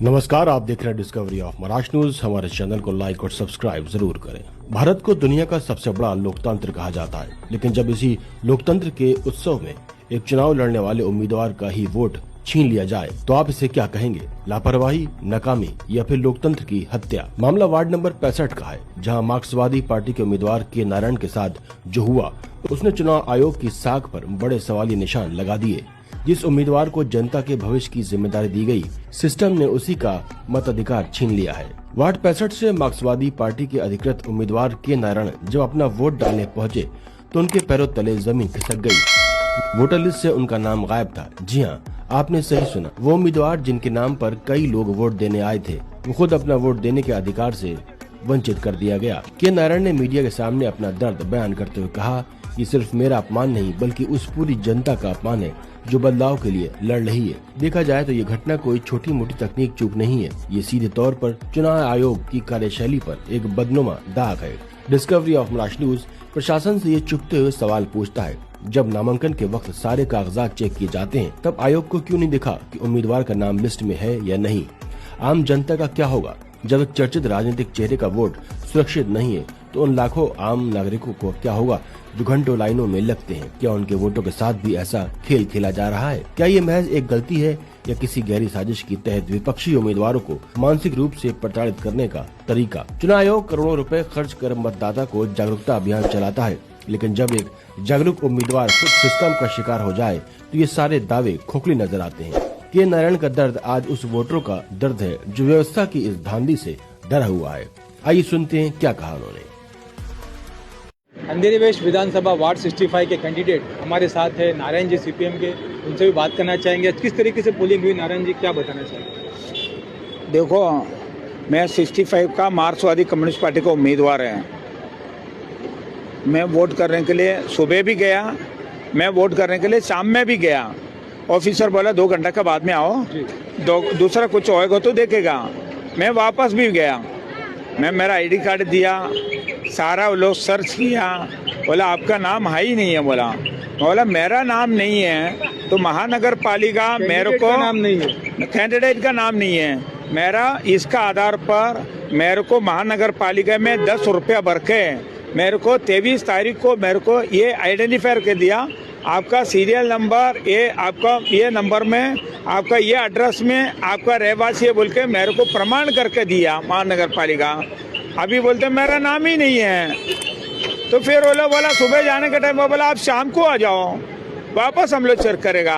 नमस्कार, आप देख रहे हैं डिस्कवरी ऑफ महाराष्ट्र न्यूज। हमारे चैनल को लाइक और सब्सक्राइब जरूर करें। भारत को दुनिया का सबसे बड़ा लोकतंत्र कहा जाता है, लेकिन जब इसी लोकतंत्र के उत्सव में एक चुनाव लड़ने वाले उम्मीदवार का ही वोट छीन लिया जाए तो आप इसे क्या कहेंगे? लापरवाही, नाकामी या फिर लोकतंत्र की हत्या? मामला वार्ड नंबर 65 का है, जहां मार्क्सवादी पार्टी के उम्मीदवार के नारायण के साथ जो हुआ उसने चुनाव आयोग की साख पर बड़े सवालिया निशान लगा दिए। जिस उम्मीदवार को जनता के भविष्य की जिम्मेदारी दी गई, सिस्टम ने उसी का मताधिकार छीन लिया है। वार्ड 65 से मार्क्सवादी पार्टी के अधिकृत उम्मीदवार के नारायण जब अपना वोट डालने पहुंचे तो उनके पैरों तले जमीन खिसक गई। वोटर लिस्ट से उनका नाम गायब था। जी हाँ, आपने सही सुना। वो उम्मीदवार जिनके नाम पर कई लोग वोट देने आए थे, वो खुद अपना वोट देने के अधिकार से वंचित कर दिया गया। के नारायण ने मीडिया के सामने अपना दर्द बयान करते हुए कहा, ये सिर्फ मेरा अपमान नहीं बल्कि उस पूरी जनता का अपमान है जो बदलाव के लिए लड़ रही है। देखा जाए तो ये घटना कोई छोटी मोटी तकनीक चूक नहीं है, ये सीधे तौर पर चुनाव आयोग की कार्यशैली पर एक बदनुमा दाग है। डिस्कवरी ऑफ महाराष्ट्र न्यूज प्रशासन से ये चुपते हुए सवाल पूछता है, जब नामांकन के वक्त सारे कागजात चेक किए जाते हैं तब आयोग को क्यों नहीं दिखा कि उम्मीदवार का नाम लिस्ट में है या नहीं? आम जनता का क्या होगा जब एक चर्चित राजनीतिक चेहरे का वोट सुरक्षित नहीं है? तो उन लाखों आम नागरिकों को क्या होगा जो घंटों लाइनों में लगते हैं? क्या उनके वोटों के साथ भी ऐसा खेल खेला जा रहा है? क्या ये महज एक गलती है या किसी गहरी साजिश के तहत विपक्षी उम्मीदवारों को मानसिक रूप से प्रताड़ित करने का तरीका? चुनाव आयोग करोड़ों रुपए खर्च कर मतदाता को जागरूकता अभियान चलाता है, लेकिन जब एक जागरूक उम्मीदवार खुद सिस्टम का शिकार हो जाए तो ये सारे दावे खोखले नजर आते हैं। के नारायण का दर्द आज उस वोटरों का दर्द है जो व्यवस्था की इस धांधली से डरा हुआ है। आइए सुनते हैं क्या कहा उन्होंने। अंधेरी वेस्ट विधानसभा वार्ड 65 के कैंडिडेट हमारे साथ है नारायण जी सीपीएम के, उनसे भी बात करना चाहेंगे। किस तरीके से पोलिंग हुई, नारायण जी क्या बताना चाहेंगे? देखो, मैं 65 का मार्क्सवादी कम्युनिस्ट पार्टी का उम्मीदवार है। मैं वोट करने के लिए सुबह भी गया, मैं वोट करने के लिए शाम में भी गया। ऑफिसर बोला 2 घंटा के बाद में आओ, दूसरा कुछ होएगा तो देखेगा। मैं वापस भी गया, मैं मेरा आईडी कार्ड दिया, सारा लोग सर्च किया, बोला आपका नाम है ही नहीं है। बोला मेरा नाम नहीं है तो महानगर पालिका मेरे को नाम नहीं है, कैंडिडेट का नाम नहीं है मेरा। इसका आधार पर मेरे को महानगर पालिका में 10 रुपया भर के मेरे को 23 तारीख को मेरे को ये आइडेंटिफायर के दिया, आपका सीरियल नंबर ये, आपका ये नंबर में, आपका ये एड्रेस में आपका रहवासी है बोल के मेरे को प्रमाण करके दिया महानगर पालिका। अभी बोलते मेरा नाम ही नहीं है। तो फिर वो लोग बोला सुबह जाने के टाइम बोला आप शाम को आ जाओ, वापस हम लोग चेक करेगा।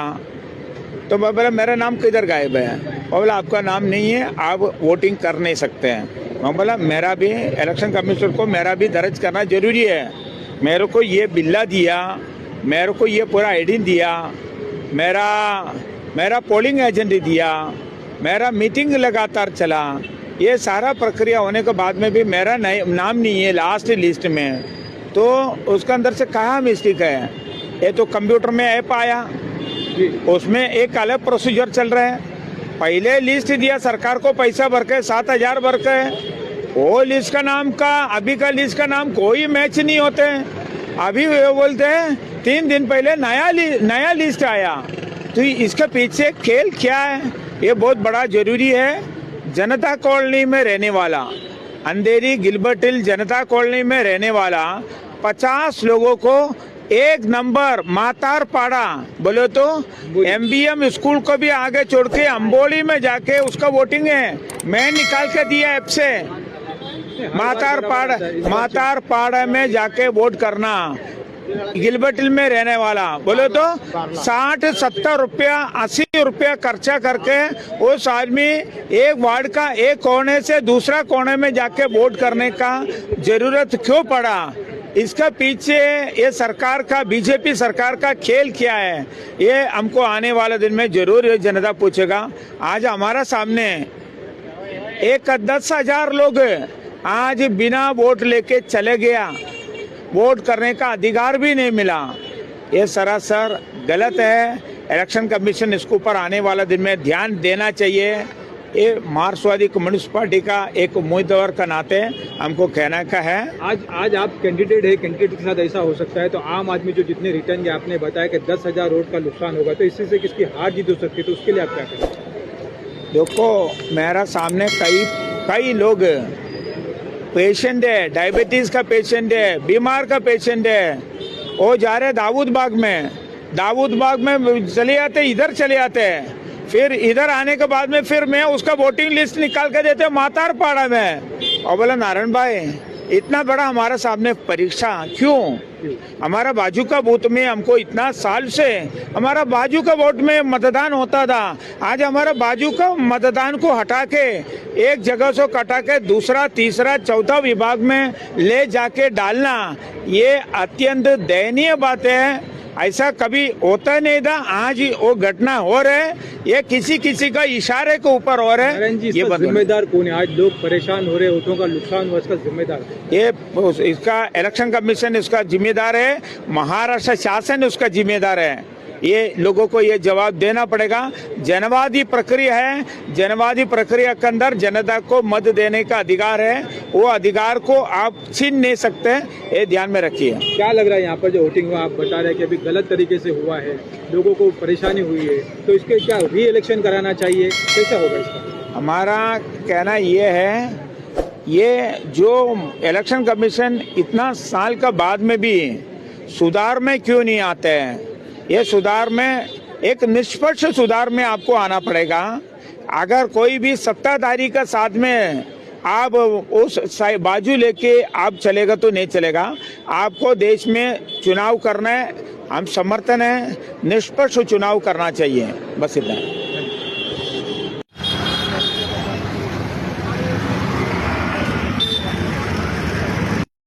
तो मैं बोला मेरा नाम किधर गायब है? वो बोला आपका नाम नहीं है, आप वोटिंग कर नहीं सकते हैं। मैं बोला मेरा भी इलेक्शन कमीशन को मेरा भी दर्ज करना जरूरी है। मेरे को ये बिल्ला दिया, मेरे को ये पूरा आईडी दिया, मेरा पोलिंग एजेंट दिया, मेरा मीटिंग लगातार चला। ये सारा प्रक्रिया होने के बाद में भी मेरा नाम नहीं है लास्ट लिस्ट में, तो उसके अंदर से कहाँ मिस्टेक है? ये तो कंप्यूटर में ऐप आया, उसमें एक अलग प्रोसीजर चल रहा है। पहले लिस्ट दिया सरकार को, पैसा भर के 7000 भर के, वो लिस्ट का नाम का अभी का लिस्ट का नाम कोई मैच नहीं होते। अभी वो बोलते हैं 3 दिन पहले नया लिस्ट आया। तो इसके पीछे खेल क्या है, ये बहुत बड़ा जरूरी है। जनता कॉलोनी में रहने वाला, अंधेरी गिलबर्ट हिल जनता कॉलोनी में रहने वाला 50 लोगों को 1 नंबर मातार पाड़ा बोले तो MBM स्कूल को भी आगे छोड़ के अम्बोली में जाके उसका वोटिंग है। मैं निकाल के दिया ऐप से, मातार पाड़ा में जाके वोट करना। गिलबर्ट हिल में रहने वाला बोले तो 60-70 रुपया 80 रुपया खर्चा करके उस आदमी एक वार्ड का एक कोने से दूसरा कोने में जाके वोट करने का जरूरत क्यों पड़ा? इसका पीछे ये सरकार का, बीजेपी सरकार का खेल क्या है? ये हमको आने वाले दिन में जरूर ये जनता पूछेगा। आज हमारा सामने 10,000 लोग आज बिना वोट लेके चले गया, वोट करने का अधिकार भी नहीं मिला। ये सरासर गलत है। इलेक्शन कमीशन इसके ऊपर आने वाला दिन में ध्यान देना चाहिए। ये मार्क्सवादी कम्युनिस्ट पार्टी का एक उम्मीदवार का नाते हमको कहना का है। आज आप कैंडिडेट है, कैंडिडेट के साथ ऐसा हो सकता है तो आम आदमी जो जितने रिटर्न के आपने बताया कि 10,000 वोट का नुकसान होगा, तो इससे से किसकी हार जीत हो सकती है, तो उसके लिए आप क्या करें? देखो मेरा सामने कई लोग पेशेंट है, डायबिटीज का पेशेंट है, बीमार का पेशेंट है, वो जा रहे दाऊद बाग में चले आते, इधर चले आते हैं, फिर इधर आने के बाद में फिर मैं उसका वोटिंग लिस्ट निकाल के देते मातार पाड़ा में। और बोला नारायण भाई इतना बड़ा हमारा सामने परीक्षा क्यों? हमारा बाजू का बूथ में हमको इतना साल से हमारा बाजू का वोट में मतदान होता था, आज हमारा बाजू का मतदान को हटा के एक जगह से हटा के दूसरा तीसरा चौथा विभाग में ले जाके डालना, ये अत्यंत दयनीय बात है। ऐसा कभी होता नहीं था, आज वो घटना हो रहा है, ये किसी का इशारे के ऊपर हो रहा है। ये जिम्मेदार कौन है? आज लोग परेशान हो रहे, वोटों का नुकसान हुआ, इसका जिम्मेदार ये इसका इलेक्शन कमीशन इसका जिम्मेदार है, महाराष्ट्र शासन उसका जिम्मेदार है। ये लोगों को ये जवाब देना पड़ेगा। जनवादी प्रक्रिया है, जनवादी प्रक्रिया के अंदर जनता को मत देने का अधिकार है, वो अधिकार को आप छीन नहीं सकते, ये ध्यान में रखिए। क्या लग रहा है यहाँ पर जो वोटिंग हुआ, आप बता रहे हैं कि अभी गलत तरीके से हुआ है, लोगों को परेशानी हुई है, तो इसके क्या री इलेक्शन कराना चाहिए, कैसा होगा इसका? हमारा कहना ये है, ये जो इलेक्शन कमीशन इतना साल का बाद में भी सुधार में क्यों नहीं आते हैं? ये सुधार में एक निष्पक्ष सुधार में आपको आना पड़ेगा। अगर कोई भी सत्ताधारी का साथ में आप उस बाजू लेके आप चलेगा तो नहीं चलेगा। आपको देश में चुनाव करना है, हम समर्थन है, निष्पक्ष चुनाव करना चाहिए, बस इतना।